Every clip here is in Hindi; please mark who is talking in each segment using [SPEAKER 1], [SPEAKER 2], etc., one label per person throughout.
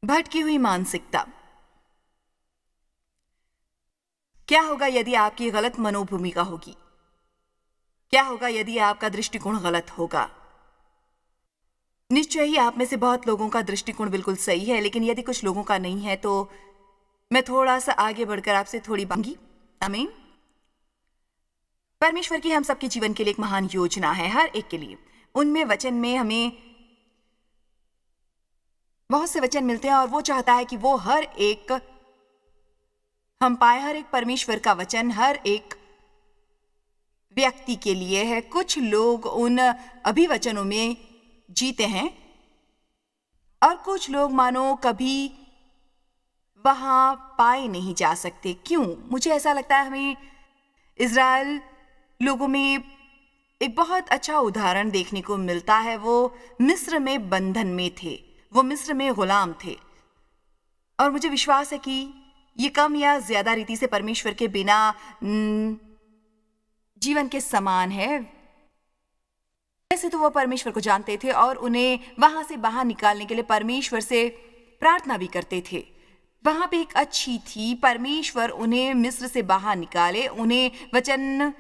[SPEAKER 1] भटकी हुई मानसिकता। क्या होगा यदि आपकी गलत मनोभूमिका होगी? क्या होगा यदि आपका दृष्टिकोण गलत होगा? निश्चय ही आप में से बहुत लोगों का दृष्टिकोण बिल्कुल सही है, लेकिन यदि कुछ लोगों का नहीं है तो मैं थोड़ा सा आगे बढ़कर आपसे थोड़ी मांगी। आमीन। परमेश्वर की हम सबके जीवन के लिए एक महान योजना है, हर एक के लिए। उनमें वचन में हमें बहुत से वचन मिलते हैं और वो चाहता है कि वो हर एक हम पाए, हर एक परमेश्वर का वचन हर एक व्यक्ति के लिए है। कुछ लोग उन अभिवचनों में जीते हैं और कुछ लोग मानो कभी वहां पाए नहीं जा सकते। क्यों? मुझे ऐसा लगता है हमें इज़राइल लोगों में एक बहुत अच्छा उदाहरण देखने को मिलता है। वो मिस्र में बंधन में थे, वो मिस्र में गुलाम थे, और मुझे विश्वास है कि ये कम या ज्यादा रीति से परमेश्वर के बिना जीवन के समान है। वैसे तो वो परमेश्वर को जानते थे और उन्हें वहां से बाहर निकालने के लिए परमेश्वर से प्रार्थना भी करते थे। वहां पे एक अच्छी थी, परमेश्वर उन्हें मिस्र से बाहर निकाले, उन्हें वचन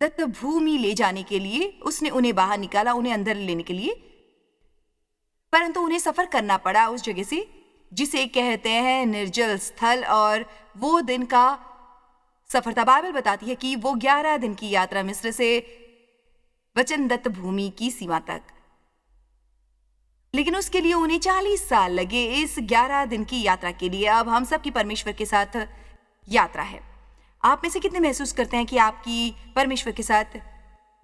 [SPEAKER 1] दत्त भूमि ले जाने के लिए उसने उन्हें बाहर निकाला, उन्हें अंदर लेने के लिए। परंतु उन्हें सफर करना पड़ा उस जगह से जिसे कहते हैं निर्जल स्थल, और वो दिन का सफर था। बाइबल बताती है कि वो 11 दिन की यात्रा मिस्र से वचन दत्त भूमि की सीमा तक, लेकिन उसके लिए उन्हें 40 साल लगे इस 11 दिन की यात्रा के लिए। अब हम सब की परमेश्वर के साथ यात्रा है। आप में से कितने महसूस करते हैं कि आपकी परमेश्वर के साथ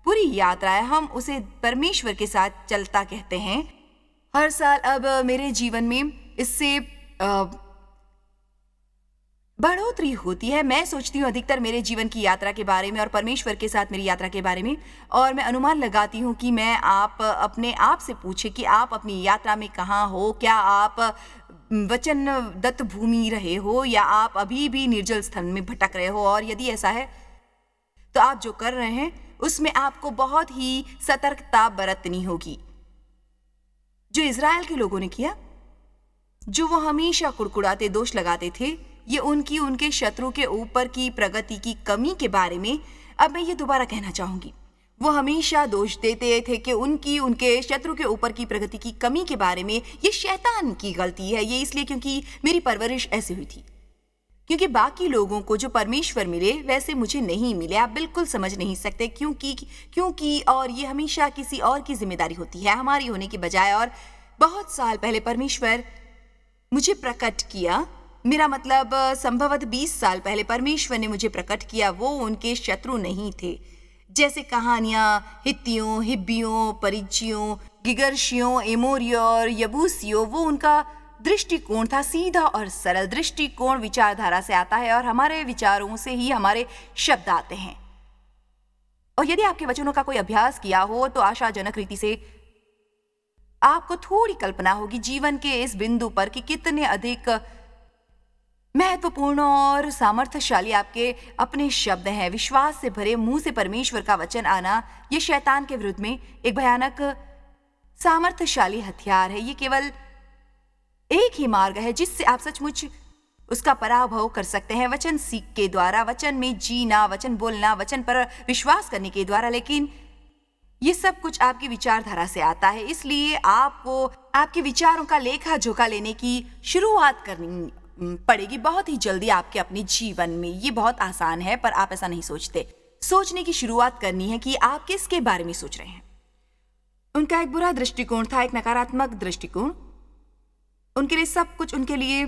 [SPEAKER 1] पूरी यात्रा है? हम उसे परमेश्वर के साथ चलता कहते हैं। हर साल अब मेरे जीवन में इससे बढ़ोतरी होती है। मैं सोचती हूँ अधिकतर मेरे जीवन की यात्रा के बारे में और परमेश्वर के साथ मेरी यात्रा के बारे में, और मैं अनुमान लगाती हूँ कि मैं आप अपने आप से पूछे कि आप अपनी यात्रा में कहाँ हो। क्या आप वचन दत्त भूमि रहे हो या आप अभी भी निर्जल स्थल में भटक रहे हो? और यदि ऐसा है तो आप जो कर रहे हैं उसमें आपको बहुत ही सतर्कता बरतनी होगी। जो इज़राइल के लोगों ने किया, जो वो हमेशा कुड़कुड़ाते दोष लगाते थे, ये उनके शत्रु के ऊपर की प्रगति की कमी के बारे में अब मैं ये दोबारा कहना चाहूंगी। वो हमेशा दोष देते थे कि उनके शत्रु के ऊपर की प्रगति की कमी के बारे में ये शैतान की गलती है। ये इसलिए क्योंकि मेरी परवरिश ऐसी हुई थी, क्योंकि बाकी लोगों को जो परमेश्वर मिले वैसे मुझे नहीं मिले। आप बिल्कुल समझ नहीं सकते क्योंकि और ये हमेशा किसी और की जिम्मेदारी होती है हमारी होने की बजाय। और बहुत साल पहले परमेश्वर मुझे प्रकट किया, मेरा मतलब संभवतः 20 साल पहले परमेश्वर ने मुझे प्रकट किया। वो उनके शत्रु नहीं थे, जैसे कहानियां हित्तियों, हिब्बियों, परिज्जियों, गिगर्शियों, एमोरियों और यबूसियों। वो उनका दृष्टिकोण था सीधा और सरल। दृष्टिकोण विचारधारा से आता है और हमारे विचारों से ही हमारे शब्द आते हैं। और यदि आपके वचनों का कोई अभ्यास किया हो तो आशाजनक रीति से आपको थोड़ी कल्पना होगी जीवन के इस बिंदु पर कि कितने अधिक महत्वपूर्ण और सामर्थ्यशाली आपके अपने शब्द हैं। विश्वास से भरे मुंह से परमेश्वर का वचन आना ये शैतान के विरुद्ध में एक भयानक सामर्थ्यशाली हथियार है। ये केवल एक ही मार्ग है जिससे आप सचमुच उसका पराभव कर सकते हैं, वचन सीख के द्वारा, वचन में जीना, वचन बोलना, वचन पर विश्वास करने के द्वारा। लेकिन ये सब कुछ आपकी विचारधारा से आता है, इसलिए आपको आपके विचारों का लेखा जोखा लेने की शुरुआत करनी पड़ेगी बहुत ही जल्दी आपके अपने जीवन में। ये बहुत आसान है, पर आप ऐसा नहीं सोचते। सोचने की शुरुआत करनी है कि आप किसके बारे में सोच रहे हैं। उनका एक बुरा दृष्टिकोण था, एक नकारात्मक दृष्टिकोण। उनके लिए सब कुछ उनके लिए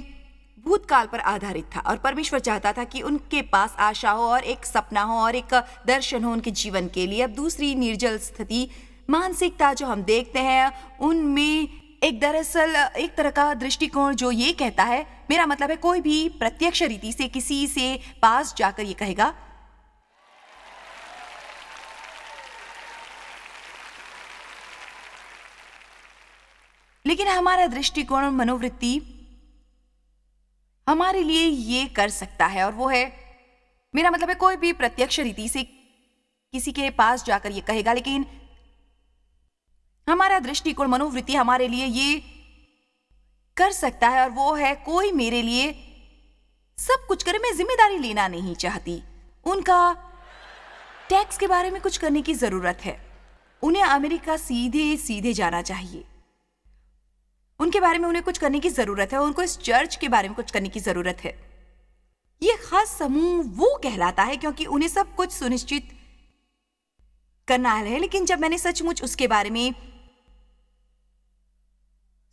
[SPEAKER 1] भूतकाल पर आधारित था, और परमेश्वर चाहता था कि उनके पास आशा हो और एक सपना हो और एक दर्शन हो उनके जीवन के लिए। अब दूसरी निर्जल स्थिति, मानसिकता जो हम देखते हैं उनमें एक दरअसल एक तरह का दृष्टिकोण जो ये कहता है, मेरा मतलब है कोई भी प्रत्यक्ष रीति से किसी से पास जाकर ये कहेगा लेकिन हमारा दृष्टिकोण, मनोवृत्ति हमारे लिए ये कर सकता है, और वो है, मेरा मतलब है कोई भी प्रत्यक्ष रीति से किसी के पास जाकर ये कहेगा, लेकिन हमारा दृष्टिकोण, मनोवृत्ति हमारे लिए ये कर सकता है और वो है कोई मेरे लिए सब कुछ करे, मैं जिम्मेदारी लेना नहीं चाहती। उनका टैक्स के बारे में कुछ करने की जरूरत है। उन्हें अमेरिका सीधे सीधे जाना चाहिए। उनके बारे में उन्हें कुछ करने की जरूरत है। उनको इस चर्च के बारे में कुछ करने की जरूरत है। ये खास समूह वो कहलाता है क्योंकि उन्हें सब कुछ सुनिश्चित करना है। लेकिन जब मैंने सचमुच उसके बारे में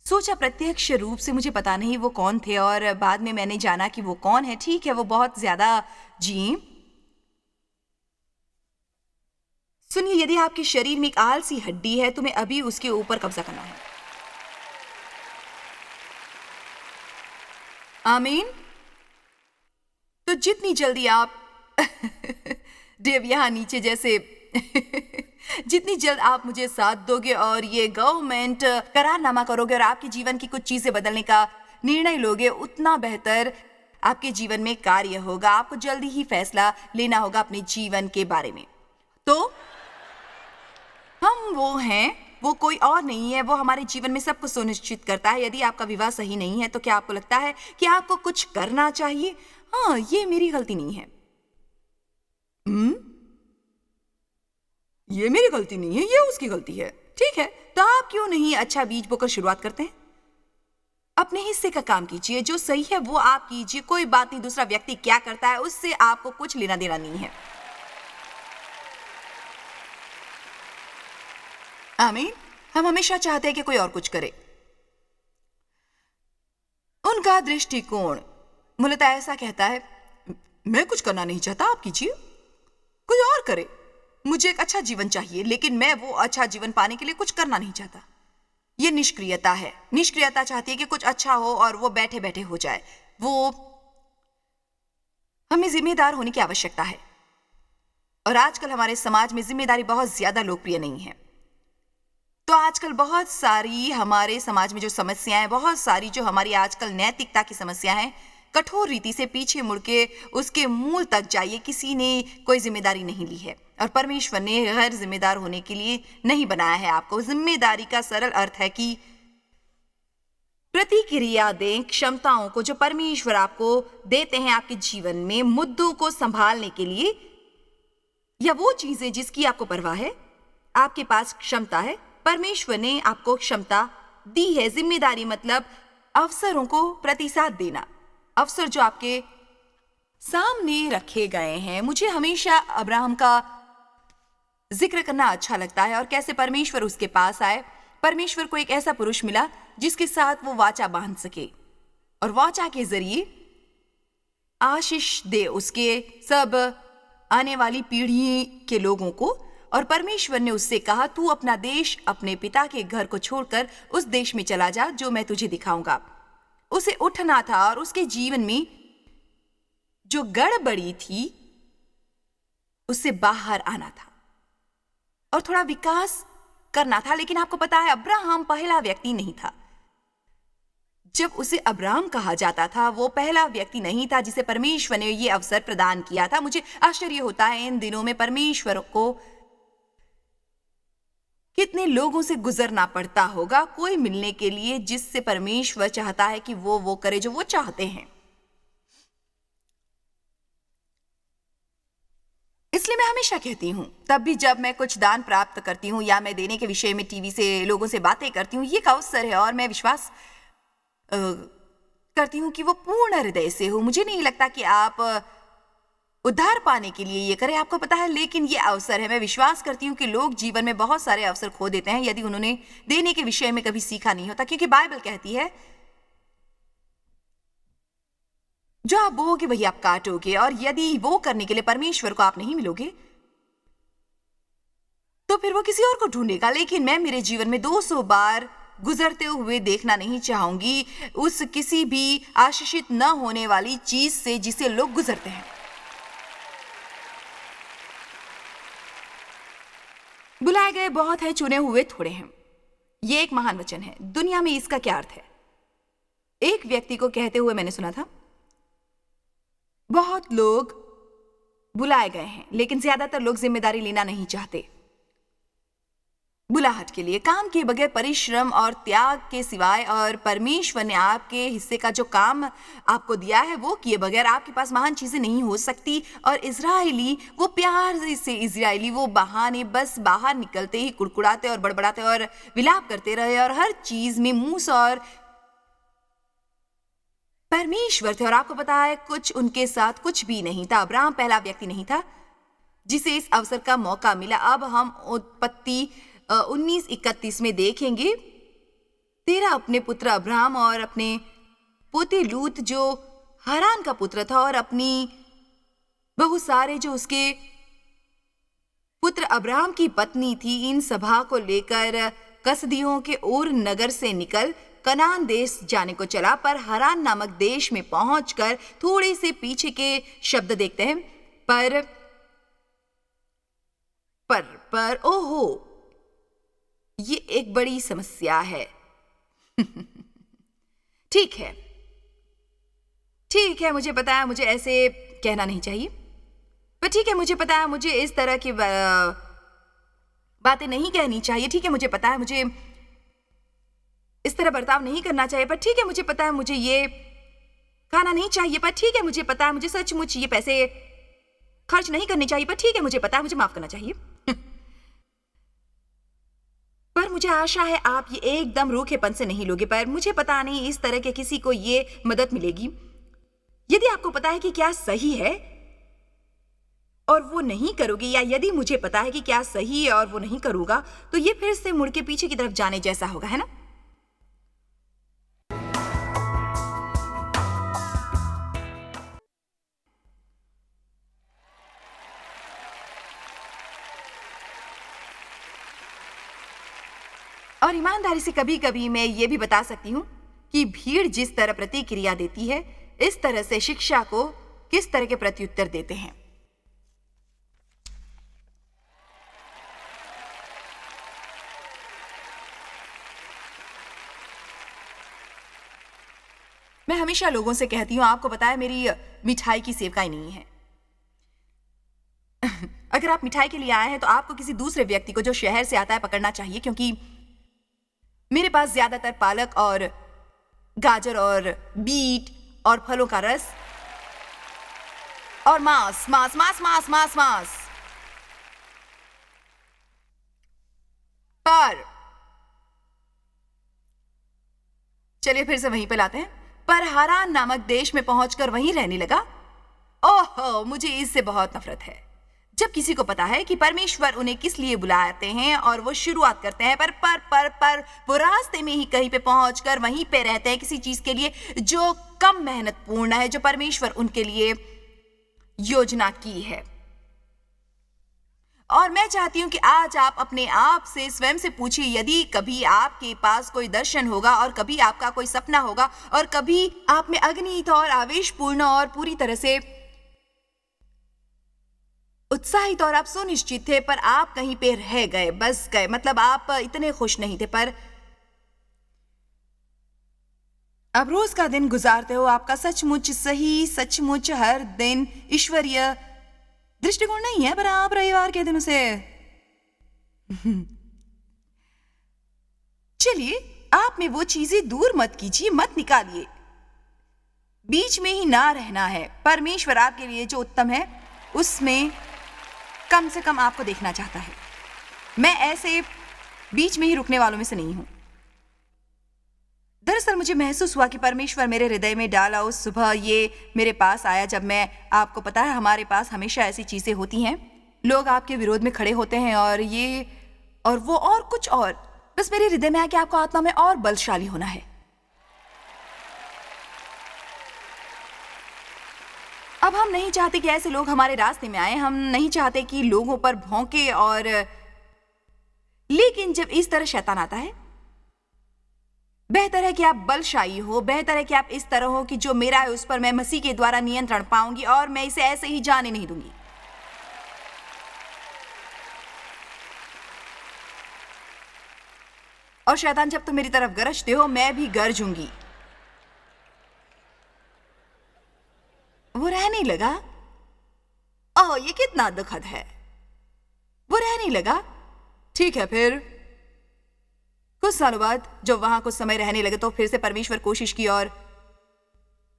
[SPEAKER 1] सोचा, प्रत्यक्ष रूप से मुझे पता नहीं वो कौन थे, और बाद में मैंने जाना कि वो कौन है। ठीक है, वो बहुत ज्यादा जी। सुनिए, यदि आपके शरीर में एक आलसी हड्डी है, तुम्हें अभी उसके ऊपर कब्जा करना है। आमीन। तो जितनी जल्दी आप देव यहाँ नीचे जैसे जितनी जल्द आप मुझे साथ दोगे और ये गवर्नमेंट करारनामा करोगे और आपके जीवन की कुछ चीजें बदलने का निर्णय लोगे, उतना बेहतर आपके जीवन में कार्य होगा। आपको जल्दी ही फैसला लेना होगा अपने जीवन के बारे में। तो हम वो हैं, वो कोई और नहीं है। वो हमारे जीवन में सब कुछ सुनिश्चित करता है। यदि आपका विवाह सही नहीं है तो क्या आपको लगता है कि आपको कुछ करना चाहिए? हाँ, ये मेरी गलती नहीं है। ये मेरी गलती नहीं है, ये उसकी गलती है। ठीक है, तो आप क्यों नहीं अच्छा बीज बोकर शुरुआत करते हैं? अपने हिस्से का काम कीजिए, जो सही है वो आप कीजिए। कोई बात नहीं दूसरा व्यक्ति क्या करता है, उससे आपको कुछ लेना देना नहीं है। आमीन। हम हमेशा चाहते हैं कि कोई और कुछ करे। उनका दृष्टिकोण मूलतः ऐसा कहता है, मैं कुछ करना नहीं चाहता, आप कीजिए, कोई और करे। मुझे एक अच्छा जीवन चाहिए, लेकिन मैं वो अच्छा जीवन पाने के लिए कुछ करना नहीं चाहता। ये निष्क्रियता है। निष्क्रियता चाहती है कि कुछ अच्छा हो और वो बैठे बैठे हो जाए। हमें जिम्मेदार होने की आवश्यकता है, और आजकल हमारे समाज में जिम्मेदारी बहुत ज्यादा लोकप्रिय नहीं है। तो आजकल बहुत सारी हमारे समाज में जो समस्याएं, बहुत सारी जो हमारी आजकल नैतिकता की समस्या है, कठोर रीति से पीछे मुड़ के उसके मूल तक जाइए। किसी ने कोई जिम्मेदारी नहीं ली है, और परमेश्वर ने गैर जिम्मेदार होने के लिए नहीं बनाया है आपको। जिम्मेदारी का सरल अर्थ है कि प्रतिक्रिया दें क्षमताओं को जो परमेश्वर आपको देते हैं आपके जीवन में, मुद्दों को संभालने के लिए, या वो चीजें जिसकी आपको परवाह है। आपके पास क्षमता है, परमेश्वर ने आपको क्षमता दी है। जिम्मेदारी मतलब अवसरों को प्रतिसाद देना, अवसर जो आपके सामने रखे गए हैं। मुझे हमेशा अब्राहम का जिक्र करना अच्छा लगता है और कैसे परमेश्वर उसके पास आए। परमेश्वर को एक ऐसा पुरुष मिला जिसके साथ वो वाचा बांध सके, और वाचा के जरिए आशीष दे उसके सब आने वाली पीढ़ी के लोगों को। और परमेश्वर ने उससे कहा, तू अपना देश, अपने पिता के घर को छोड़कर उस देश में चला जा जो मैं तुझे दिखाऊंगा। उसे उठना था और उसके जीवन में जो गड़बड़ी थी उससे बाहर आना था और थोड़ा विकास करना था। लेकिन आपको पता है, अब्राहम पहला व्यक्ति नहीं था। जब उसे अब्राहम कहा जाता था, वो पहला व्यक्ति नहीं था जिसे परमेश्वर ने ये अवसर प्रदान किया था। मुझे आश्चर्य होता है इन दिनों में परमेश्वर को कितने लोगों से गुजरना पड़ता होगा कोई मिलने के लिए जिससे परमेश्वर चाहता है कि वो करे जो वो चाहते हैं। इसलिए मैं हमेशा कहती हूं, तब भी जब मैं कुछ दान प्राप्त करती हूं या मैं देने के विषय में टीवी से लोगों से बातें करती हूं, ये एक अवसर है और मैं विश्वास करती हूं कि वो पूर्ण हृदय से हो। मुझे नहीं लगता कि आप उद्धार पाने के लिए ये करें, आपको पता है, लेकिन ये अवसर है। मैं विश्वास करती हूँ कि लोग जीवन में बहुत सारे अवसर खो देते हैं यदि उन्होंने देने के विषय में कभी सीखा नहीं होता, क्योंकि बाइबल कहती है जो आप बोओगे वही आप काटोगे। और यदि वो करने के लिए परमेश्वर को आप नहीं मिलोगे तो फिर वो किसी और को ढूंढेगा। लेकिन मैं मेरे जीवन में 200 बार गुजरते हुए देखना नहीं चाहूंगी उस किसी भी आशीषित न होने वाली चीज से जिसे लोग गुजरते हैं। बुलाए गए बहुत है, चुने हुए थोड़े हैं। ये एक महान वचन है। दुनिया में इसका क्या अर्थ है? एक व्यक्ति को कहते हुए मैंने सुना था, बहुत लोग बुलाए गए हैं लेकिन ज्यादातर लोग जिम्मेदारी लेना नहीं चाहते। बुलाहट के लिए, काम के बगैर, परिश्रम और त्याग के सिवाय, और परमेश्वर ने आपके हिस्से का जो काम आपको दिया है वो किए बगैर आपके पास महान चीजें नहीं हो सकती। और इजरायली, वो प्यार से इजरायली, वो बहाने बस बाहर निकलते ही कुड़कुड़ाते और बड़बड़ाते और विलाप करते रहे और हर चीज में मूसा और परमेश्वर थे। और आपको पता है कुछ उनके साथ कुछ भी नहीं था। अब्राहम पहला व्यक्ति नहीं था जिसे इस अवसर का मौका मिला। अब हम उत्पत्ति 19:31 में देखेंगे, तेरा अपने पुत्र अब्राहम और अपने पोते लूत जो हारान का पुत्र था और अपनी बहु सारे जो उसके पुत्र अब्राहम की पत्नी थी, इन सभा को लेकर कसदियों के ओर नगर से निकल कनान देश जाने को चला। पर हारान नामक देश में पहुंचकर थोड़े से पीछे के शब्द देखते हैं, पर ओहो, ये एक बड़ी समस्या है। ठीक है, मुझे पता है मुझे ऐसे कहना नहीं चाहिए, पर ठीक है, मुझे पता है मुझे इस तरह की बातें नहीं कहनी चाहिए। ठीक है, मुझे पता है मुझे इस तरह बर्ताव नहीं करना चाहिए, पर ठीक है, मुझे पता है मुझे ये खाना नहीं चाहिए, पर ठीक है, मुझे पता है मुझे सचमुच ये पैसे खर्च नहीं करने चाहिए, पर ठीक है, मुझे पता है मुझे माफ करना चाहिए। पर मुझे आशा है आप ये एकदम रूखेपन से नहीं लोगे। पर मुझे पता नहीं इस तरह के किसी को ये मदद मिलेगी। यदि आपको पता है कि क्या सही है और वो नहीं करोगे, या यदि मुझे पता है कि क्या सही है और वो नहीं करूंगा, तो ये फिर से मुड़ के पीछे की तरफ जाने जैसा होगा, है ना? और ईमानदारी से कभी कभी मैं ये भी बता सकती हूँ कि भीड़ जिस तरह प्रतिक्रिया देती है, इस तरह से शिक्षा को किस तरह के प्रत्युत्तर देते हैं। मैं हमेशा लोगों से कहती हूँ, आपको पता है मेरी मिठाई की सेवकाई नहीं है। अगर आप मिठाई के लिए आए हैं तो आपको किसी दूसरे व्यक्ति को जो शहर से आता है पकड़ना चाहिए, क्योंकि मेरे पास ज्यादातर पालक और गाजर और बीट और फलों का रस और मांस मांस मांस मांस मांस मांस पर चलिए फिर से वहीं पे लाते हैं। पर हारान नामक देश में पहुंचकर वहीं रहने लगा। ओहो, मुझे इससे बहुत नफरत है जब किसी को पता है कि परमेश्वर उन्हें किस लिए बुलाते हैं और वो शुरुआत करते हैं, पर वो रास्ते में ही कहीं पे पहुंचकर वहीं पे रहते हैं किसी चीज के लिए जो कम मेहनतपूर्ण है, जो परमेश्वर उनके लिए योजना की है। और मैं चाहती हूं कि आज आप अपने आप से स्वयं से पूछिए, यदि कभी आपके पास कोई दर्शन होगा और कभी आपका कोई सपना होगा और कभी आप में अग्नित और आवेशपूर्ण और पूरी तरह से उत्साहित और आप सुनिश्चित थे, पर आप कहीं पे रह गए, बस गए, मतलब आप इतने खुश नहीं थे। पर अब रोज का दिन गुजारते हो, आपका सचमुच सही, सचमुच हर दिन ईश्वरीय दृष्टिकोण नहीं है, पर आप रविवार के दिन उसे चलिए, आप में वो चीजें दूर मत कीजिए, मत निकालिए, बीच में ही ना रहना है। परमेश्वर आपके लिए जो उत्तम है उसमें कम से कम आपको देखना चाहता है। मैं ऐसे बीच में ही रुकने वालों में से नहीं हूं। दरअसल मुझे महसूस हुआ कि परमेश्वर मेरे हृदय में डाला उस सुबह, ये मेरे पास आया जब मैं, आपको पता है हमारे पास हमेशा ऐसी चीजें होती हैं, लोग आपके विरोध में खड़े होते हैं और ये और वो और कुछ और, बस मेरे हृदय में आया कि आपको आत्मा में और बलशाली होना है। अब हम नहीं चाहते कि ऐसे लोग हमारे रास्ते में आए, हम नहीं चाहते कि लोगों पर भौंके, और लेकिन जब इस तरह शैतान आता है, बेहतर है कि आप बलशाली हो, बेहतर है कि आप इस तरह हो कि जो मेरा है उस पर मैं मसीह के द्वारा नियंत्रण पाऊंगी और मैं इसे ऐसे ही जाने नहीं दूंगी। और शैतान जब तुम मेरी तरफ गरजते हो, मैं भी गरजूंगी। वो रहने लगा। ओह, ये कितना दुखद है। वो रहने लगा। ठीक है, फिर कुछ सालों बाद जब वहां कुछ समय रहने लगे तो फिर से परमेश्वर कोशिश की और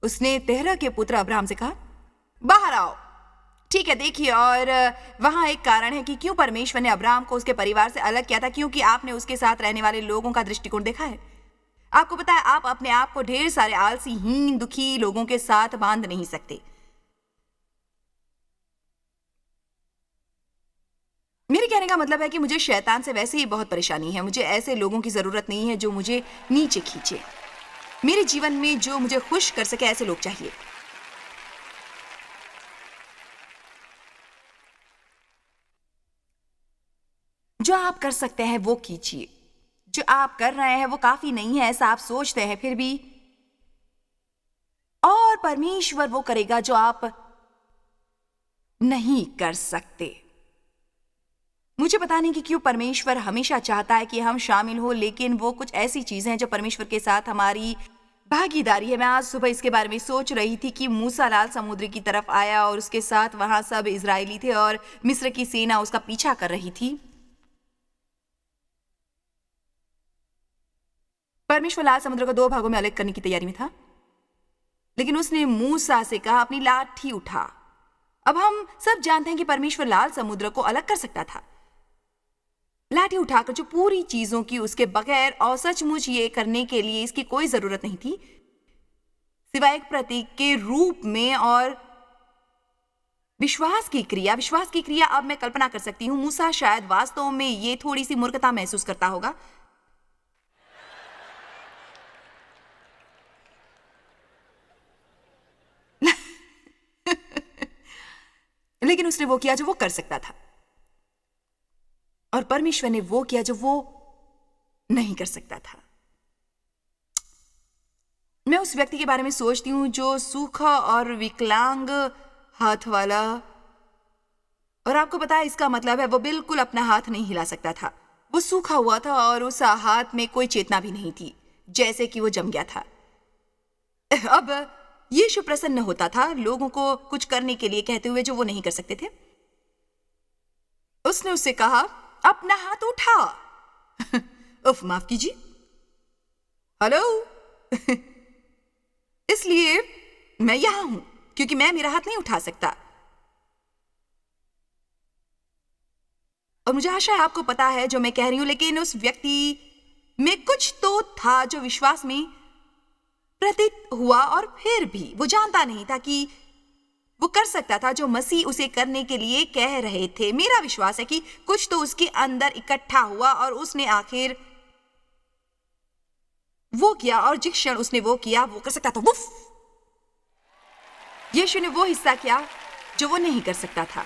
[SPEAKER 1] उसने तेरह के पुत्र अब्राहम से कहा, बाहर आओ। ठीक है, देखिए, और वहां एक कारण है कि क्यों परमेश्वर ने अब्राहम को उसके परिवार से अलग किया था, क्योंकि आपने उसके साथ रहने वाले लोगों का दृष्टिकोण देखा है। आपको पता है, आप अपने आप को ढेर सारे आलसी, हीन, दुखी लोगों के साथ बांध नहीं सकते। मेरे कहने का मतलब है कि मुझे शैतान से वैसे ही बहुत परेशानी है। मुझे ऐसे लोगों की जरूरत नहीं है जो मुझे नीचे खींचे। मेरे जीवन में जो मुझे खुश कर सके, ऐसे लोग चाहिए। जो आप कर सकते हैं वो कीजिए। जो आप कर रहे हैं वो काफी नहीं है, ऐसा आप सोचते हैं फिर भी, और परमेश्वर वो करेगा जो आप नहीं कर सकते। मुझे पता नहीं कि क्यों परमेश्वर हमेशा चाहता है कि हम शामिल हो, लेकिन वो कुछ ऐसी चीजें हैं जो परमेश्वर के साथ हमारी भागीदारी है। मैं आज सुबह इसके बारे में सोच रही थी कि मूसा लाल समुद्र की तरफ आया और उसके साथ वहां सब इजरायली थे और मिस्र की सेना उसका पीछा कर रही थी। परमेश्वर लाल समुद्र को दो भागों में अलग करने की तैयारी में था, लेकिन उसने मूसा से कहा, अपनी लाठी उठा। अब हम सब जानते हैं कि परमेश्वर लाल समुद्र को अलग कर सकता था लाठी उठाकर, जो पूरी चीजों की उसके बगैर, और सचमुच ये करने के लिए इसकी कोई जरूरत नहीं थी सिवाय एक प्रतीक के रूप में और विश्वास की क्रिया। अब मैं कल्पना कर सकती हूं, मूसा शायद वास्तव में ये थोड़ी सी मूर्खता महसूस करता होगा, लेकिन उसने वो किया जो वो कर सकता था, और परमेश्वर ने वो किया जो वो नहीं कर सकता था। मैं उस व्यक्ति के बारे में सोचती हूं जो सूखा और विकलांग हाथ वाला, और आपको पता है इसका मतलब है वो बिल्कुल अपना हाथ नहीं हिला सकता था। वो सूखा हुआ था और उस हाथ में कोई चेतना भी नहीं थी, जैसे कि वो जम गया था। अब यीशु प्रसन्न होता था लोगों को कुछ करने के लिए कहते हुए जो वो नहीं कर सकते थे। उसने उससे कहा, अपना हाथ उठा। उफ, माफ कीजिए, हेलो। इसलिए मैं यहां हूं क्योंकि मैं मेरा हाथ नहीं उठा सकता, और मुझे आशा है आपको पता है जो मैं कह रही हूं, लेकिन उस व्यक्ति में कुछ तो था जो विश्वास में प्रतीत हुआ, और फिर भी वो जानता नहीं था कि वो कर सकता था जो मसीह उसे करने के लिए कह रहे थे। मेरा विश्वास है कि कुछ तो उसके अंदर इकट्ठा हुआ और उसने आखिर वो किया, और जिस क्षण उसने वो किया वो कर सकता था, वुफ, यीशु ने वो हिस्सा किया जो वो नहीं कर सकता था।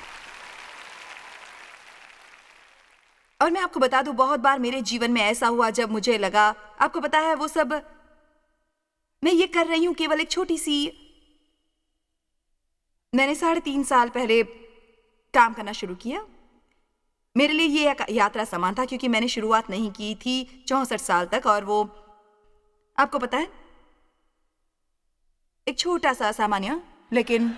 [SPEAKER 1] और मैं आपको बता दूं, बहुत बार मेरे जीवन में ऐसा हुआ जब मुझे लगा, आपको पता है, वो सब मैं ये कर रही हूं केवल एक छोटी सी, मैंने 3.5 साल पहले काम करना शुरू किया। मेरे लिए ये एक यात्रा समान था क्योंकि मैंने शुरुआत नहीं की थी 64 साल तक, और वो आपको पता है एक छोटा सा सामान्य, लेकिन,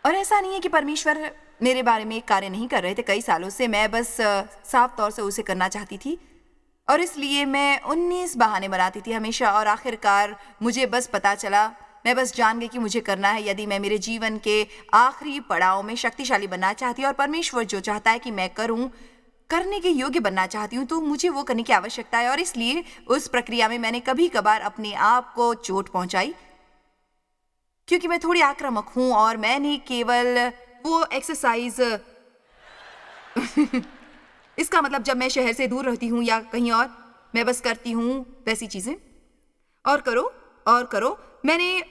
[SPEAKER 1] और ऐसा नहीं है कि परमेश्वर मेरे बारे में एक कार्य नहीं कर रहे थे। कई सालों से मैं बस साफ तौर से उसे करना चाहती थी, और इसलिए मैं 19 बहाने बनाती थी हमेशा, और आखिरकार मुझे बस पता चला, मैं बस जान गई कि मुझे करना है। यदि मैं मेरे जीवन के आखिरी पड़ाव में शक्तिशाली बनना चाहती हूँ और परमेश्वर जो चाहता है कि मैं करूँ, करने के योग्य बनना चाहती हूँ, तो मुझे वो करने की आवश्यकता है। और इसलिए उस प्रक्रिया में मैंने कभी कभार अपने आप को चोट पहुंचाई क्योंकि मैं थोड़ी आक्रामक हूं, और मैंने केवल वो एक्सरसाइज इसका मतलब जब मैं शहर से दूर रहती हूँ या कहीं और, मैं बस करती हूँ वैसी चीजें, और करो। मैंने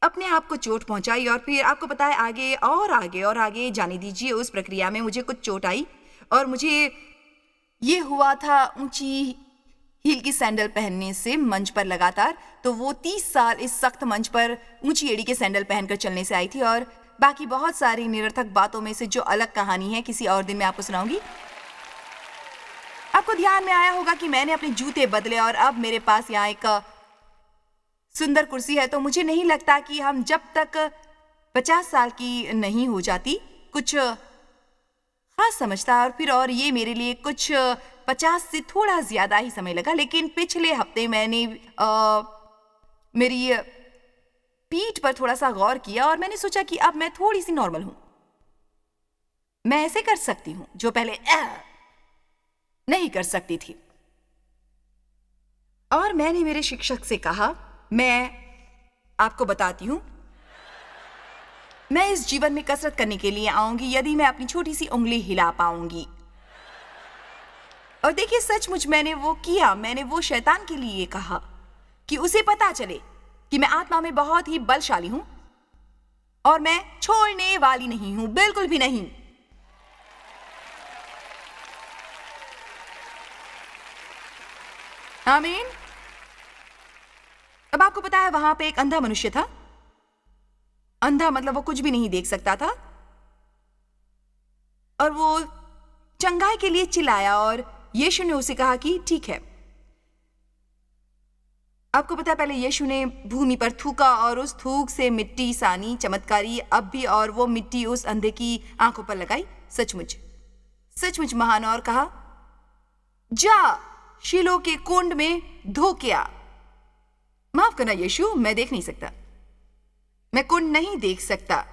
[SPEAKER 1] अपने आप को चोट पहुंचाई, और फिर आपको पता है आगे और आगे और आगे जाने दीजिए। उस प्रक्रिया में मुझे कुछ चोट आई, और मुझे ये हुआ था ऊंची हील की सैंडल पहनने से मंच पर लगातार। तो वो 30 साल इस सख्त मंच पर ऊंची एड़ी के सैंडल पहनकर चलने से आई थी, और बाकी बहुत सारी निरर्थक बातों में से जो अलग कहानी है, किसी और दिन मैं आपको सुनाऊंगी। आपको ध्यान में आया होगा कि मैंने अपने जूते बदले, और अब मेरे पास यहाँ एक सुंदर कुर्सी है। तो मुझे नहीं लगता कि हम जब तक 50 साल की नहीं हो जाती कुछ खास समझता, और फिर और ये मेरे लिए कुछ 50 से थोड़ा ज़्यादा ही समय लगा, लेकिन पिछले हफ्ते मैंने मेरी पीठ पर थोड़ा-सा गौर किया और मैंने सोचा कि अब मैं थोड़ी-सी नॉर्मल हूँ। मैं ऐसे कर सकती हूँ, जो पहले नहीं कर सकती थी। और मैंने मेरे शिक्षक से कहा, मैं आपको बताती हूँ, मैं इस जीवन में कसरत करने के लिए आऊँगी यदि मैं अपनी छोटी-सी उँगली हिला पाऊँगी। और देखिए, सचमुच मैंने वो किया। मैंने वो शैतान के लिए कहा कि उसे पता चले कि मैं आत्मा में बहुत ही बलशाली हूँ और मैं छोड़ने वाली नहीं हूँ, बिल्कुल भी नहीं। आमीन। अब आपको पता है, वहां पे एक अंधा मनुष्य था। अंधा मतलब वो कुछ भी नहीं देख सकता था, और वो चंगाई के लिए चिल्लाया और यीशु ने उसे कहा कि ठीक है। आपको पता है, पहले यीशु ने भूमि पर थूका और उस थूक से मिट्टी सानी चमत्कारी अब भी, और वो मिट्टी उस अंधे की आंखों पर लगाई। सचमुच सचमुच महान। और कहा, जा शीलो के कुंड में धो के आ। माफ करना यीशु, मैं देख नहीं सकता, मैं कुंड नहीं देख सकता।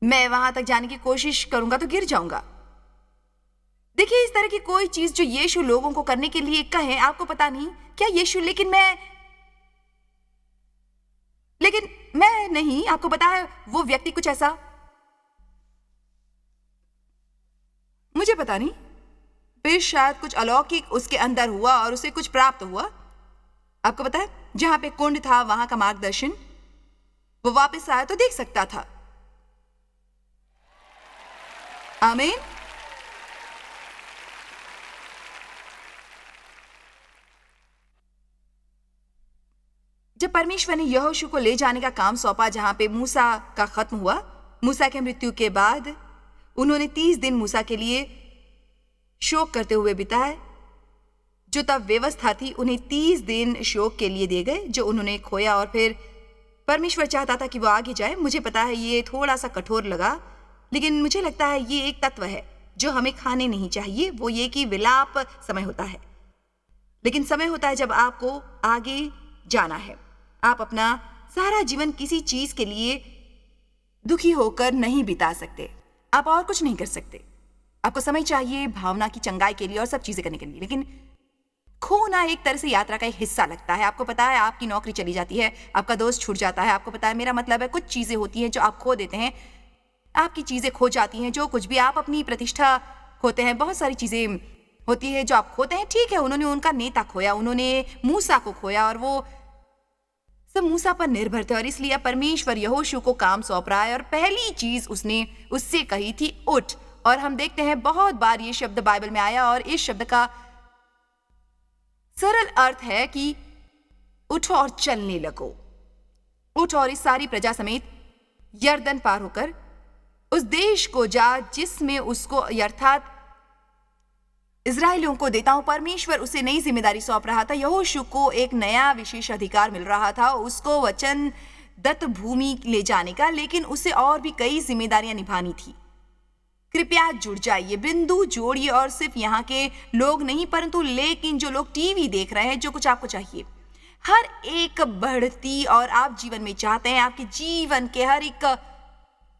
[SPEAKER 1] मैं वहां तक जाने की कोशिश करूंगा तो गिर जाऊंगा। देखिए, इस तरह की कोई चीज जो यीशु लोगों को करने के लिए कहे, आपको पता नहीं क्या यीशु, लेकिन मैं नहीं। आपको पता है, वो व्यक्ति कुछ ऐसा, मुझे पता नहीं, फिर शायद कुछ अलौकिक उसके अंदर हुआ और उसे कुछ प्राप्त हुआ। आपको पता है, जहां पे कुंड था वहां का मार्गदर्शन, वो वापस आया तो देख सकता था। आमीन। जब परमेश्वर ने यहोशू को ले जाने का काम सौंपा, जहां पे मूसा का खत्म हुआ, मूसा के मृत्यु के बाद उन्होंने 30 दिन मूसा के लिए शोक करते हुए बिताए। जो तब व्यवस्था थी, उन्हें 30 दिन शोक के लिए दिए गए जो उन्होंने खोया, और फिर परमेश्वर चाहता था कि वो आगे जाए। मुझे पता है ये थोड़ा सा कठोर लगा, लेकिन मुझे लगता है ये एक तत्व है जो हमें खाने नहीं चाहिए। वो ये कि विलाप समय होता है, लेकिन समय होता है जब आपको आगे जाना है। आप अपना सारा जीवन किसी चीज के लिए दुखी होकर नहीं बिता सकते। आप और कुछ नहीं कर सकते। आपको समय चाहिए भावना की चंगाई के लिए और सब चीजें करने के लिए, लेकिन खोना एक तरह से यात्रा का एक हिस्सा लगता है। आपको पता है, आपकी नौकरी चली जाती है, आपका दोस्त छूट जाता है। आपको पता है, मेरा मतलब है, कुछ चीजें होती हैं जो आप खो देते हैं। आपकी चीजें खो जाती हैं, जो कुछ भी, आप अपनी प्रतिष्ठा खोते हैं। बहुत सारी चीजें होती है जो आप खोते हैं। ठीक है, उन्होंने उनका नेता खोया, उन्होंने मूसा को खोया, और वो सब मूसा पर निर्भर थे। और इसलिए परमेश्वर यहोशू को काम सौंप रहा है, और पहली चीज उसने उससे कही थी, उठ। और हम देखते हैं बहुत बार ये शब्द बाइबल में आया, और इस शब्द का सरल अर्थ है कि उठो और चलने लगो। उठ और इस सारी प्रजा समेत यरदन पार होकर उस देश को जा जिसमें उसको, अर्थात इजराइलियों को देता हूं। परमेश्वर उसे नई जिम्मेदारी सौंप रहा था। यहोशू को एक नया विशेष अधिकार मिल रहा था, उसको वचन दत्त भूमि ले जाने का, लेकिन उसे और भी कई जिम्मेदारियां निभानी थी। कृपया जुड़ जाइए, बिंदु जोड़िए, और सिर्फ यहाँ के लोग नहीं, परंतु लेकिन जो लोग टीवी देख रहे हैं, जो कुछ आपको चाहिए, हर एक बढ़ती और आप जीवन में चाहते हैं, आपके जीवन के हर एक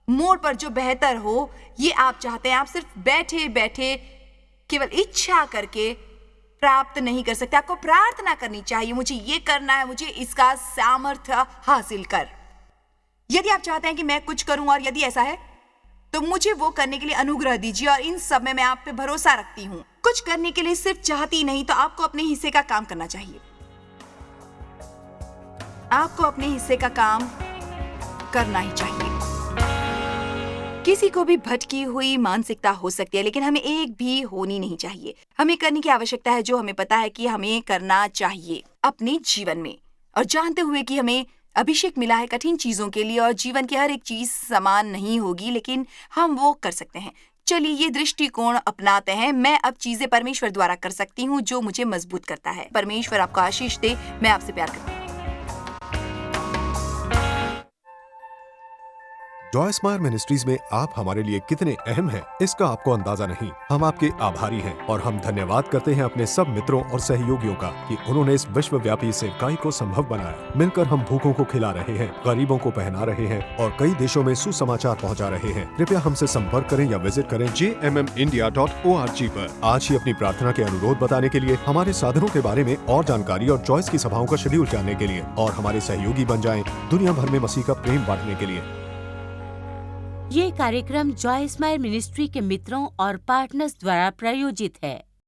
[SPEAKER 1] मोड़ पर जो बेहतर हो, ये आप चाहते हैं। आप सिर्फ बैठे बैठे केवल इच्छा करके प्राप्त नहीं कर सकते। आपको प्रार्थना करनी चाहिए, मुझे ये करना है, मुझे इसका सामर्थ्य हासिल कर। यदि आप चाहते हैं कि मैं कुछ करूं, और यदि ऐसा है तो मुझे वो करने के लिए अनुग्रह दीजिए, और इन सब में मैं आप पे भरोसा रखती हूं। कुछ करने के लिए सिर्फ चाहती नहीं, तो आपको अपने हिस्से का काम करना चाहिए। आपको अपने हिस्से का काम करना ही चाहिए। किसी को भी भटकी हुई मानसिकता हो सकती है, लेकिन हमें एक भी होनी नहीं चाहिए। हमें करने की आवश्यकता है जो हमें पता है कि हमें करना चाहिए अपने जीवन में, और जानते हुए कि हमें अभिषेक मिला है कठिन चीजों के लिए, और जीवन की हर एक चीज समान नहीं होगी, लेकिन हम वो कर सकते हैं। चलिए ये दृष्टिकोण अपनाते हैं। मैं अब चीजें परमेश्वर द्वारा कर सकती हूँ जो मुझे मजबूत करता है। परमेश्वर आपको आशीष दे। मैं आपसे प्यार करती हूँ।
[SPEAKER 2] जॉय स्माइल मिनिस्ट्रीज में आप हमारे लिए कितने अहम हैं, इसका आपको अंदाजा नहीं। हम आपके आभारी हैं और हम धन्यवाद करते हैं अपने सब मित्रों और सहयोगियों का कि उन्होंने इस विश्वव्यापी सेवकाई को संभव बनाया। मिलकर हम भूखों को खिला रहे हैं, गरीबों को पहना रहे हैं और कई देशों में सुसमाचार पहुंचा रहे हैं। कृपया हमसे संपर्क करें या विजिट करें jmmindia.org पर। आज ही अपनी प्रार्थना के अनुरोध बताने के लिए, हमारे साधनों के बारे में और जानकारी और जॉयस की सभाओं का शेड्यूल जानने के लिए और हमारे सहयोगी बन जाएं दुनिया भर में मसीह का प्रेम बांटने के लिए।
[SPEAKER 3] ये कार्यक्रम जॉय स्माइल मिनिस्ट्री के मित्रों और पार्टनर्स द्वारा प्रायोजित है।